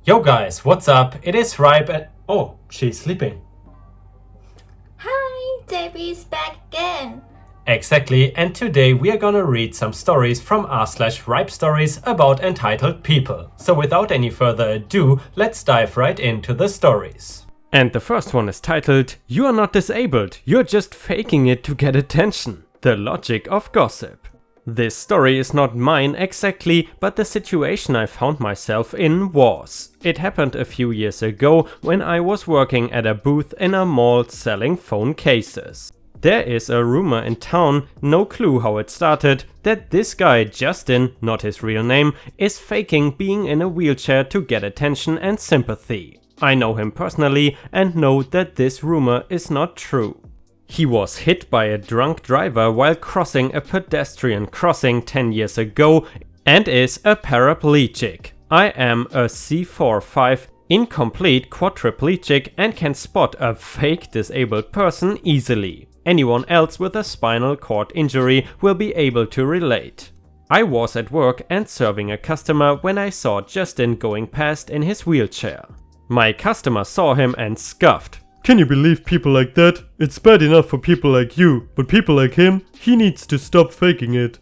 Yo guys, what's up? It is Ripe and... Oh, she's sleeping. Hi, Debbie's back again. Exactly, and today we are gonna read some stories from r/Ripe Stories about entitled people. So without any further ado, let's dive right into the stories. And the first one is titled, "You are not disabled, you're just faking it to get attention. The logic of gossip." This story is not mine exactly, but the situation I found myself in was. It happened a few years ago when I was working at a booth in a mall selling phone cases. There is a rumor in town, no clue how it started, that this guy Justin, not his real name, is faking being in a wheelchair to get attention and sympathy. I know him personally and know that this rumor is not true. He was hit by a drunk driver while crossing a pedestrian crossing 10 years ago and is a paraplegic. I am a C4-5 incomplete quadriplegic and can spot a fake disabled person easily. Anyone else with a spinal cord injury will be able to relate. I was at work and serving a customer when I saw Justin going past in his wheelchair. My customer saw him and scoffed. "Can you believe people like that? It's bad enough for people like you, but people like him, he needs to stop faking it."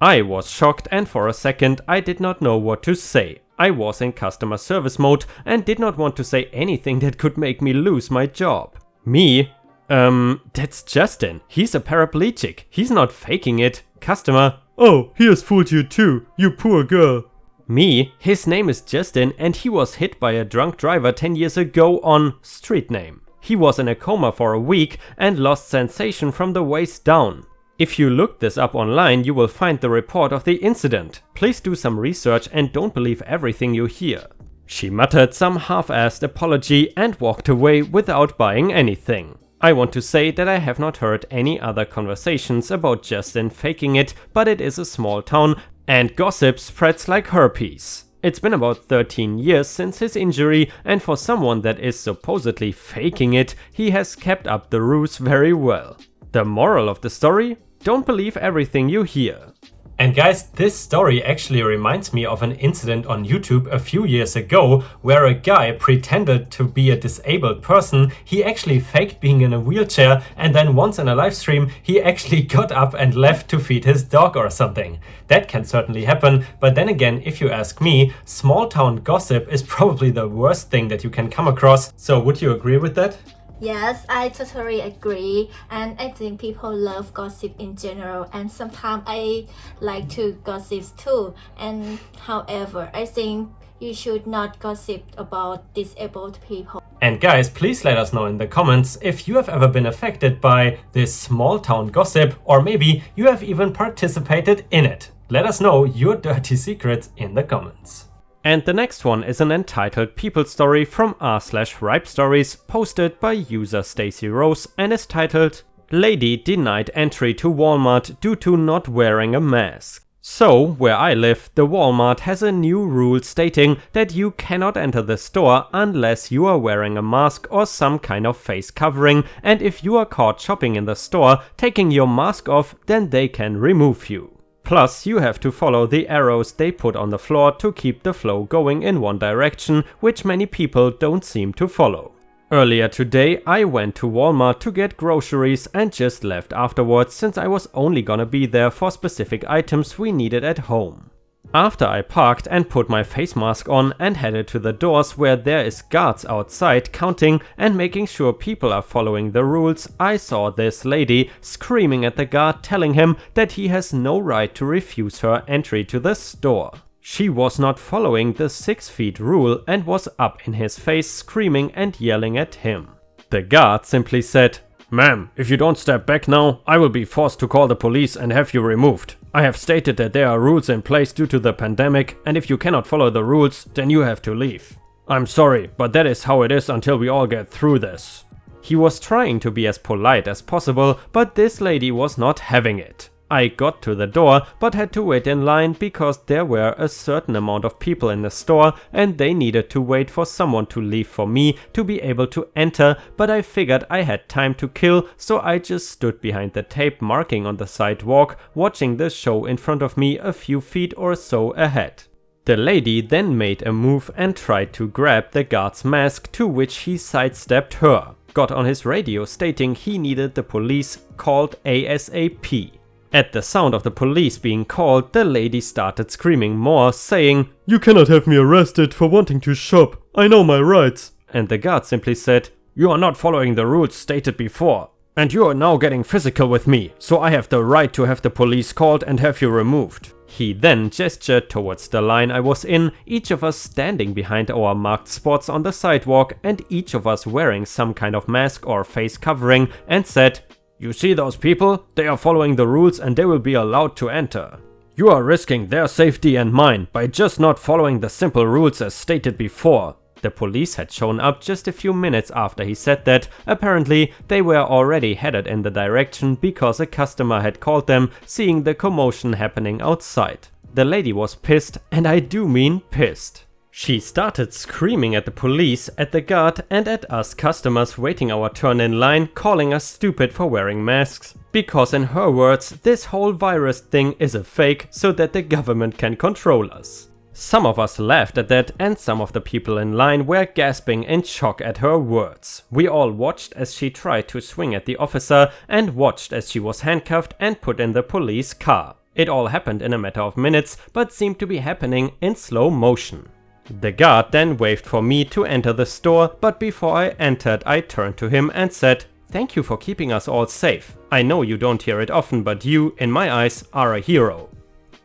I was shocked and for a second I did not know what to say. I was in customer service mode and did not want to say anything that could make me lose my job. Me? That's Justin. He's a paraplegic. He's not faking it. Customer. "Oh, he has fooled you too, you poor girl." Me? His name is Justin and he was hit by a drunk driver 10 years ago on street name. He was in a coma for a week and lost sensation from the waist down. If you look this up online, you will find the report of the incident. Please do some research and don't believe everything you hear. She muttered some half-assed apology and walked away without buying anything. I want to say that I have not heard any other conversations about Justin faking it, but it is a small town and gossip spreads like herpes. It's been about 13 years since his injury, and for someone that is supposedly faking it, he has kept up the ruse very well. The moral of the story? Don't believe everything you hear. And guys, this story actually reminds me of an incident on YouTube a few years ago where a guy pretended to be a disabled person. He actually faked being in a wheelchair and then once in a live stream he actually got up and left to feed his dog or something. That can certainly happen, but then again, if you ask me, small town gossip is probably the worst thing that you can come across. So would you agree with that? Yes, I totally agree, and I think people love gossip in general, and sometimes I like to gossip too. And however, I think you should not gossip about disabled people. And guys, please let us know in the comments if you have ever been affected by this small town gossip, or maybe you have even participated in it. Let us know your dirty secrets in the comments. And the next one is an entitled people story from r/Ripe Stories posted by user Stacy Rose and is titled "Lady denied entry to Walmart due to not wearing a mask." So, where I live, the Walmart has a new rule stating that you cannot enter the store unless you are wearing a mask or some kind of face covering, and if you are caught shopping in the store taking your mask off, then they can remove you. Plus, you have to follow the arrows they put on the floor to keep the flow going in one direction, which many people don't seem to follow. Earlier today, I went to Walmart to get groceries and just left afterwards since I was only gonna be there for specific items we needed at home. After I parked and put my face mask on and headed to the doors where there is guards outside counting and making sure people are following the rules, I saw this lady screaming at the guard telling him that he has no right to refuse her entry to the store. She was not following the 6 feet rule and was up in his face screaming and yelling at him. The guard simply said, "Ma'am, if you don't step back now, I will be forced to call the police and have you removed. I have stated that there are rules in place due to the pandemic, and if you cannot follow the rules, then you have to leave. I'm sorry, but that is how it is until we all get through this." He was trying to be as polite as possible, but this lady was not having it. I got to the door, but had to wait in line because there were a certain amount of people in the store and they needed to wait for someone to leave for me to be able to enter, but I figured I had time to kill, so I just stood behind the tape marking on the sidewalk, watching the show in front of me a few feet or so ahead. The lady then made a move and tried to grab the guard's mask, to which he sidestepped her, got on his radio stating he needed the police called ASAP. At the sound of the police being called, the lady started screaming more, saying, "You cannot have me arrested for wanting to shop. I know my rights." And the guard simply said, "You are not following the rules stated before. And you are now getting physical with me, so I have the right to have the police called and have you removed." He then gestured towards the line I was in, each of us standing behind our marked spots on the sidewalk and each of us wearing some kind of mask or face covering, and said, "You see those people? They are following the rules and they will be allowed to enter. You are risking their safety and mine by just not following the simple rules as stated before." The police had shown up just a few minutes after he said that. Apparently, they were already headed in the direction because a customer had called them, seeing the commotion happening outside. The lady was pissed, and I do mean pissed. She started screaming at the police, at the guard, and at us customers waiting our turn in line, calling us stupid for wearing masks. Because in her words, this whole virus thing is a fake so that the government can control us. Some of us laughed at that, and some of the people in line were gasping in shock at her words. We all watched as she tried to swing at the officer and watched as she was handcuffed and put in the police car. It all happened in a matter of minutes, but seemed to be happening in slow motion. The guard then waved for me to enter the store, but before I entered I turned to him and said, "Thank you for keeping us all safe. I know you don't hear it often, but you, in my eyes, are a hero."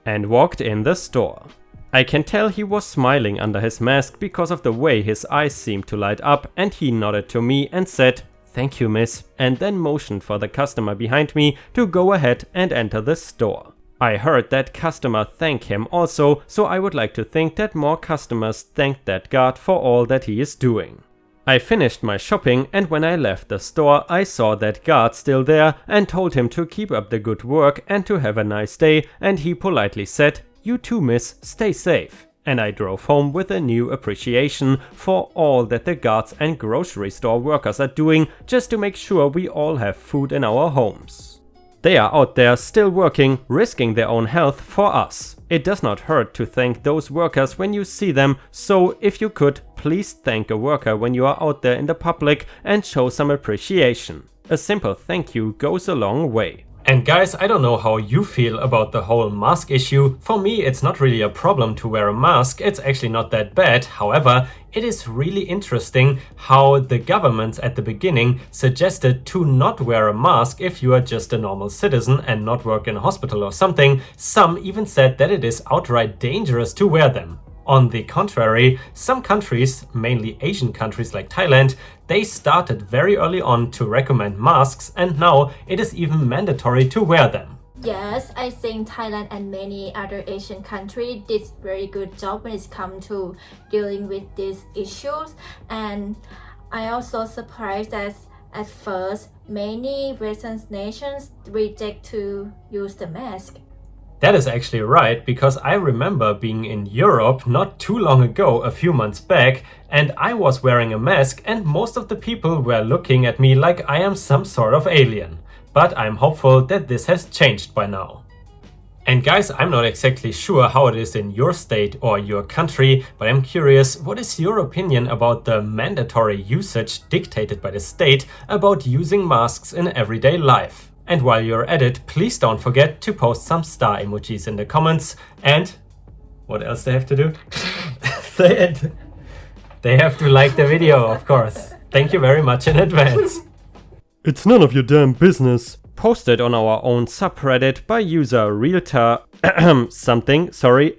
And walked in the store. I can tell he was smiling under his mask because of the way his eyes seemed to light up, and he nodded to me and said, "Thank you, miss," and then motioned for the customer behind me to go ahead and enter the store. I heard that customer thank him also, so I would like to think that more customers thanked that guard for all that he is doing. I finished my shopping, and when I left the store I saw that guard still there and told him to keep up the good work and to have a nice day, and he politely said, "You too, miss, stay safe." And I drove home with a new appreciation for all that the guards and grocery store workers are doing just to make sure we all have food in our homes. They are out there still working, risking their own health for us. It does not hurt to thank those workers when you see them, so if you could, please thank a worker when you are out there in the public and show some appreciation. A simple thank you goes a long way. And guys, I don't know how you feel about the whole mask issue. For me, it's not really a problem to wear a mask. It's actually not that bad. However, it is really interesting how the government at the beginning suggested to not wear a mask if you are just a normal citizen and not work in a hospital or something. Some even said that it is outright dangerous to wear them. On the contrary, some countries, mainly Asian countries like Thailand, they started very early on to recommend masks, and now it is even mandatory to wear them. Yes, I think Thailand and many other Asian countries did very good job when it comes to dealing with these issues. And I also surprised that at first many Western nations reject to use the mask. That is actually right, because I remember being in Europe not too long ago, a few months back, and I was wearing a mask and most of the people were looking at me like I am some sort of alien. But I'm hopeful that this has changed by now. And guys, I'm not exactly sure how it is in your state or your country, but I'm curious, what is your opinion about the mandatory usage dictated by the state about using masks in everyday life? And while you're at it, please don't forget to post some star emojis in the comments. And what else they have to do? Say it. They have to like the video, of course. Thank you very much in advance. It's none of your damn business. Posted on our own subreddit by user realtor something,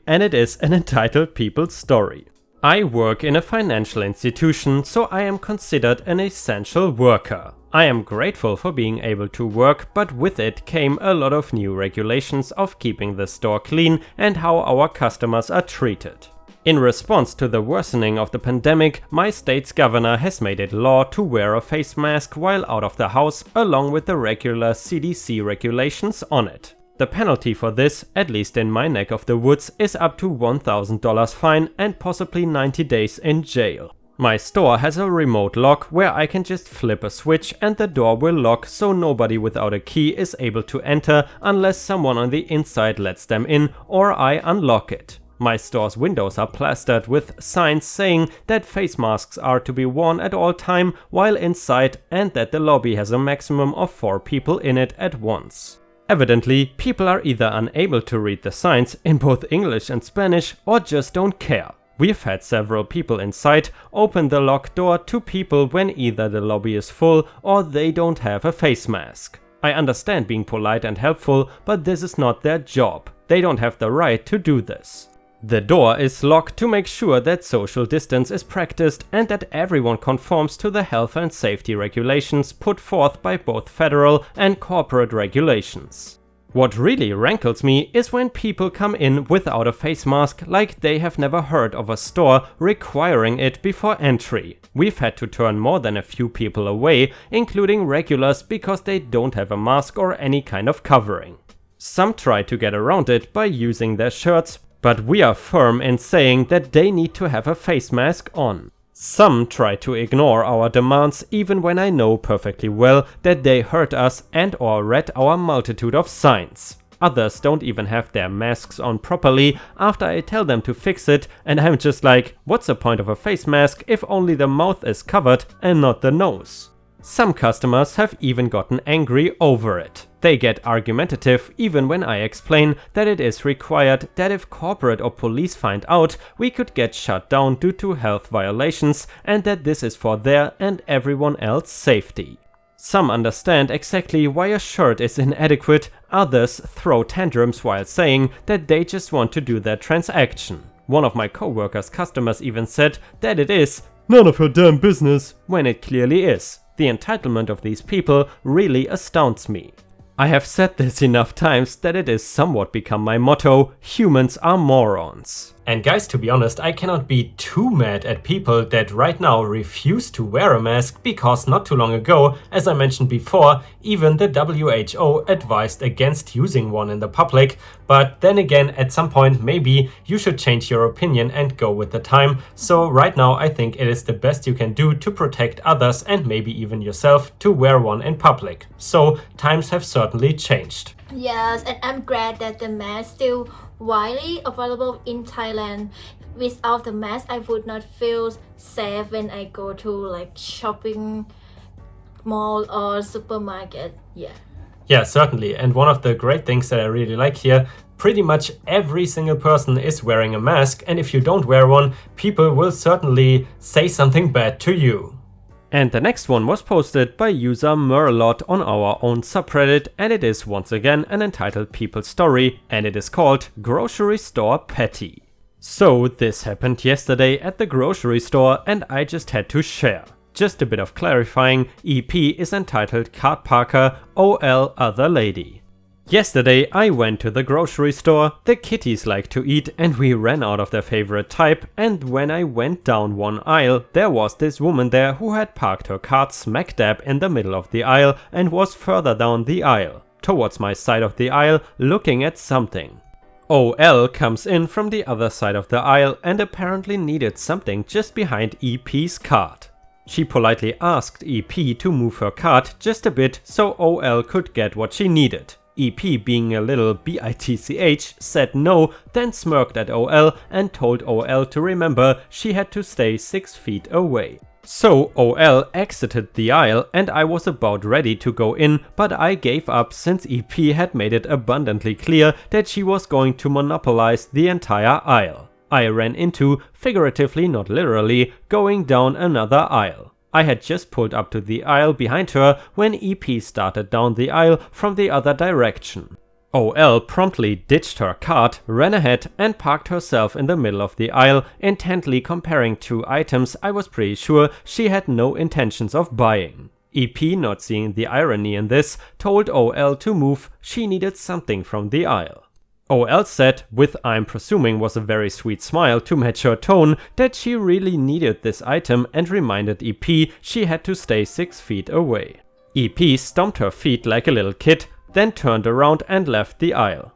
and it is an entitled People story. I work in a financial institution, so I am considered an essential worker. I am grateful for being able to work, but with it came a lot of new regulations of keeping the store clean and how our customers are treated. In response to the worsening of the pandemic, my state's governor has made it law to wear a face mask while out of the house, along with the regular CDC regulations on it. The penalty for this, at least in my neck of the woods, is up to $1,000 fine and possibly 90 days in jail. My store has a remote lock where I can just flip a switch and the door will lock, so nobody without a key is able to enter unless someone on the inside lets them in or I unlock it. My store's windows are plastered with signs saying that face masks are to be worn at all time while inside and that the lobby has a maximum of 4 people in it at once. Evidently, people are either unable to read the signs in both English and Spanish or just don't care. We've had several people inside open the locked door to people when either the lobby is full or they don't have a face mask. I understand being polite and helpful, but this is not their job. They don't have the right to do this. The door is locked to make sure that social distance is practiced and that everyone conforms to the health and safety regulations put forth by both federal and corporate regulations. What really rankles me is when people come in without a face mask like they have never heard of a store requiring it before entry. We've had to turn more than a few people away, including regulars, because they don't have a mask or any kind of covering. Some try to get around it by using their shirts, but we are firm in saying that they need to have a face mask on. Some try to ignore our demands even when I know perfectly well that they heard us and or read our multitude of signs. Others don't even have their masks on properly after I tell them to fix it, and I'm just like, what's the point of a face mask if only the mouth is covered and not the nose? Some customers have even gotten angry over it. They get argumentative even when I explain that it is required that if corporate or police find out, we could get shut down due to health violations and that this is for their and everyone else's safety. Some understand exactly why a shirt is inadequate, others throw tantrums while saying that they just want to do their transaction. One of my co-workers' customers even said that it is none of your damn business, when it clearly is. The entitlement of these people really astounds me. I have said this enough times that it is somewhat become my motto: humans are morons. And guys, to be honest, I cannot be too mad at people that right now refuse to wear a mask because not too long ago, as I mentioned before, even the WHO advised against using one in the public. But then again, at some point maybe you should change your opinion and go with the time. So right now I think it is the best you can do to protect others and maybe even yourself to wear one in public. So times have certainly changed. Yes, and I'm glad that the mask still widely available in Thailand. Without the mask, I would not feel safe when I go to like shopping mall or supermarket. Yeah, certainly. And one of the great things that I really like here, pretty much every single person is wearing a mask, and if you don't wear one, people will certainly say something bad to you. And the next one was posted by user Merlot on our own subreddit, and it is once again an entitled people story, and it is called Grocery Store Petty. So this happened yesterday at the grocery store and I just had to share. Just a bit of clarifying, EP is entitled Cart Parker, OL Other Lady. Yesterday I went to the grocery store, the kitties like to eat and we ran out of their favorite type, and when I went down one aisle there was this woman there who had parked her cart smack dab in the middle of the aisle and was further down the aisle, towards my side of the aisle, looking at something. OL comes in from the other side of the aisle and apparently needed something just behind EP's cart. She politely asked EP to move her cart just a bit so OL could get what she needed. EP, being a little bitch, said no, then smirked at OL and told OL to remember she had to stay 6 feet away. So OL exited the aisle and I was about ready to go in, but I gave up since EP had made it abundantly clear that she was going to monopolize the entire aisle. I ran into, figuratively not literally, going down another aisle. I had just pulled up to the aisle behind her when EP started down the aisle from the other direction. OL promptly ditched her cart, ran ahead and parked herself in the middle of the aisle, intently comparing 2 items I was pretty sure she had no intentions of buying. EP, not seeing the irony in this, told OL to move, she needed something from the aisle. OL said, with I'm presuming was a very sweet smile to match her tone, that she really needed this item and reminded EP she had to stay 6 feet away. EP stomped her feet like a little kid, then turned around and left the aisle.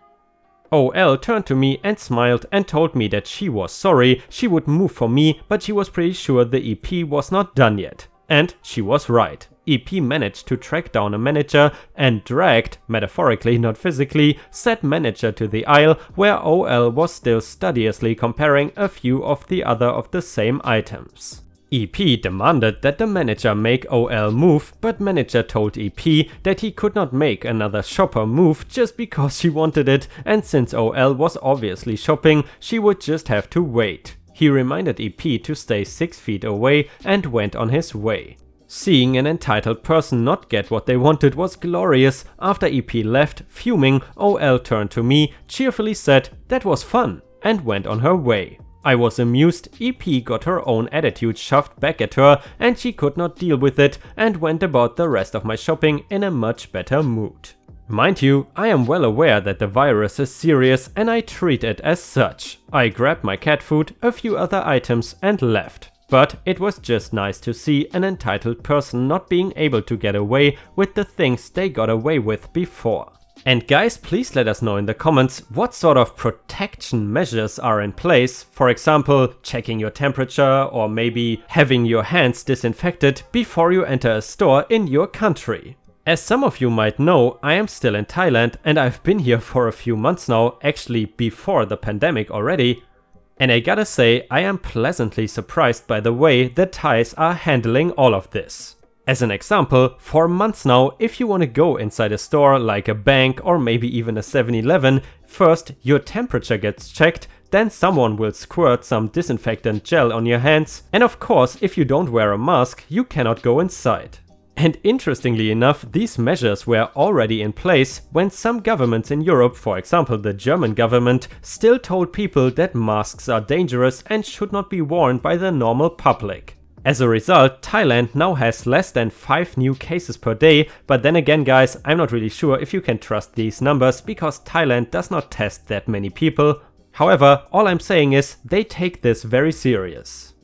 OL turned to me and smiled and told me that she was sorry, she would move for me, but she was pretty sure the EP was not done yet. And she was right. EP managed to track down a manager and dragged, metaphorically not physically, said manager to the aisle where OL was still studiously comparing a few of the other of the same items. EP demanded that the manager make OL move, but manager told EP that he could not make another shopper move just because she wanted it, and since OL was obviously shopping, she would just have to wait. He reminded EP to stay 6 feet away and went on his way. Seeing an entitled person not get what they wanted was glorious. After EP left, fuming, OL turned to me, cheerfully said, "That was fun," and went on her way. I was amused. EP got her own attitude shoved back at her and she could not deal with it and went about the rest of my shopping in a much better mood. Mind you, I am well aware that the virus is serious and I treat it as such. I grabbed my cat food, a few other items and left. But it was just nice to see an entitled person not being able to get away with the things they got away with before. And guys, please let us know in the comments what sort of protection measures are in place. For example, checking your temperature or maybe having your hands disinfected before you enter a store in your country. As some of you might know, I am still in Thailand and I've been here for a few months now, actually before the pandemic already. And I gotta say, I am pleasantly surprised by the way the Thais are handling all of this. As an example, for months now, if you want to go inside a store like a bank or maybe even a 7-Eleven, first your temperature gets checked, then someone will squirt some disinfectant gel on your hands, and of course if you don't wear a mask, you cannot go inside. And interestingly enough, these measures were already in place when some governments in Europe, for example the German government, still told people that masks are dangerous and should not be worn by the normal public. As a result, Thailand now has less than 5 new cases per day, but then again guys, I'm not really sure if you can trust these numbers because Thailand does not test that many people. However, all I'm saying is they take this very serious.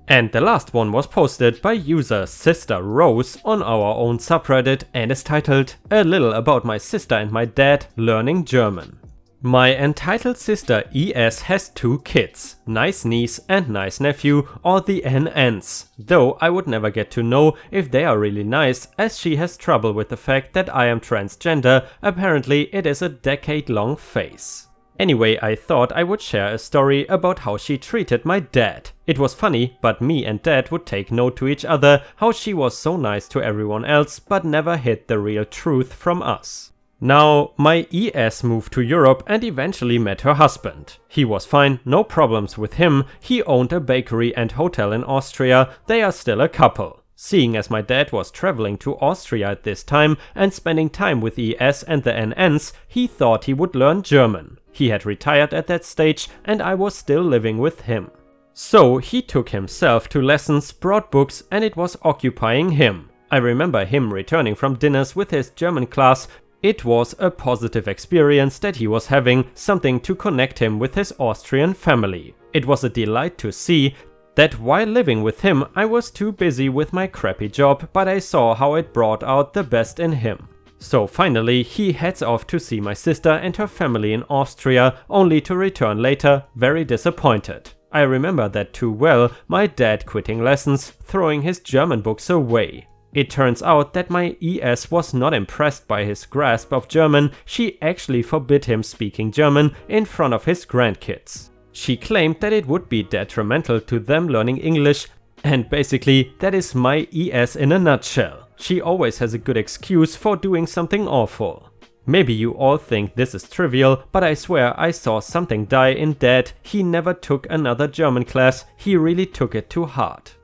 And the last one was posted by user Sister Rose on our own subreddit and is titled "A little about my sister and my dad learning German." My entitled sister ES has 2 kids, nice niece and nice nephew, or the NNs, though I would never get to know if they are really nice as she has trouble with the fact that I am transgender. Apparently it is a decade-long phase. Anyway, I thought I would share a story about how she treated my dad. It was funny, but me and dad would take note to each other how she was so nice to everyone else but never hid the real truth from us. Now, my ES moved to Europe and eventually met her husband. He was fine, no problems with him, he owned a bakery and hotel in Austria, they are still a couple. Seeing as my dad was traveling to Austria at this time and spending time with ES and the NNs, he thought he would learn German. He had retired at that stage and I was still living with him. So he took himself to lessons, brought books, and it was occupying him. I remember him returning from dinners with his German class. It was a positive experience that he was having, something to connect him with his Austrian family. It was a delight to see that while living with him I was too busy with my crappy job, but I saw how it brought out the best in him. So finally he heads off to see my sister and her family in Austria, only to return later very disappointed. I remember that too well, my dad quitting lessons, throwing his German books away. It turns out that my ES was not impressed by his grasp of German. She actually forbid him speaking German in front of his grandkids. She claimed that it would be detrimental to them learning English, and basically that is my ES in a nutshell. She always has a good excuse for doing something awful. Maybe you all think this is trivial, but I swear I saw something die in Dad. He never took another German class, he really took it to heart.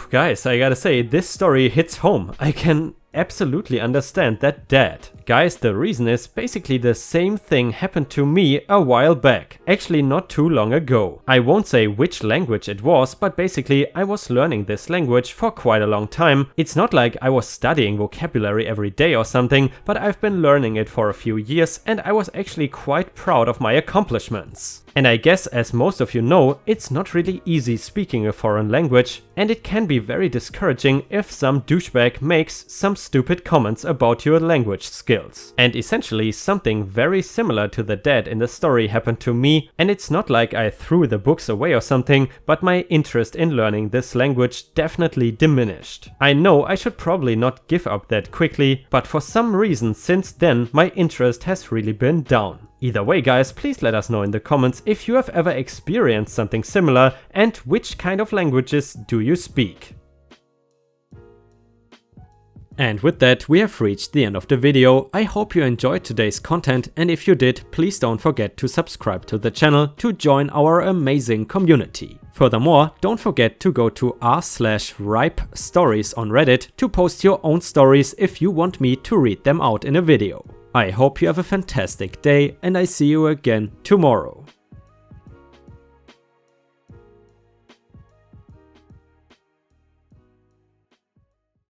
Guys, I gotta say, this story hits home. I can absolutely understand that Dad. Guys, the reason is basically the same thing happened to me a while back. Actually not too long ago. I won't say which language it was, but basically I was learning this language for quite a long time. It's not like I was studying vocabulary every day or something, but I've been learning it for a few years and I was actually quite proud of my accomplishments. And I guess, as most of you know, it's not really easy speaking a foreign language, and it can be very discouraging if some douchebag makes some stupid comments about your language skills. And essentially something very similar to the dad in the story happened to me, and it's not like I threw the books away or something, but my interest in learning this language definitely diminished. I know I should probably not give up that quickly, but for some reason since then my interest has really been down. Either way guys, please let us know in the comments if you have ever experienced something similar and which kind of languages do you speak. And with that, we have reached the end of the video. I hope you enjoyed today's content, and if you did, please don't forget to subscribe to the channel to join our amazing community. Furthermore, don't forget to go to r/ripestories on Reddit to post your own stories if you want me to read them out in a video. I hope you have a fantastic day, and I see you again tomorrow.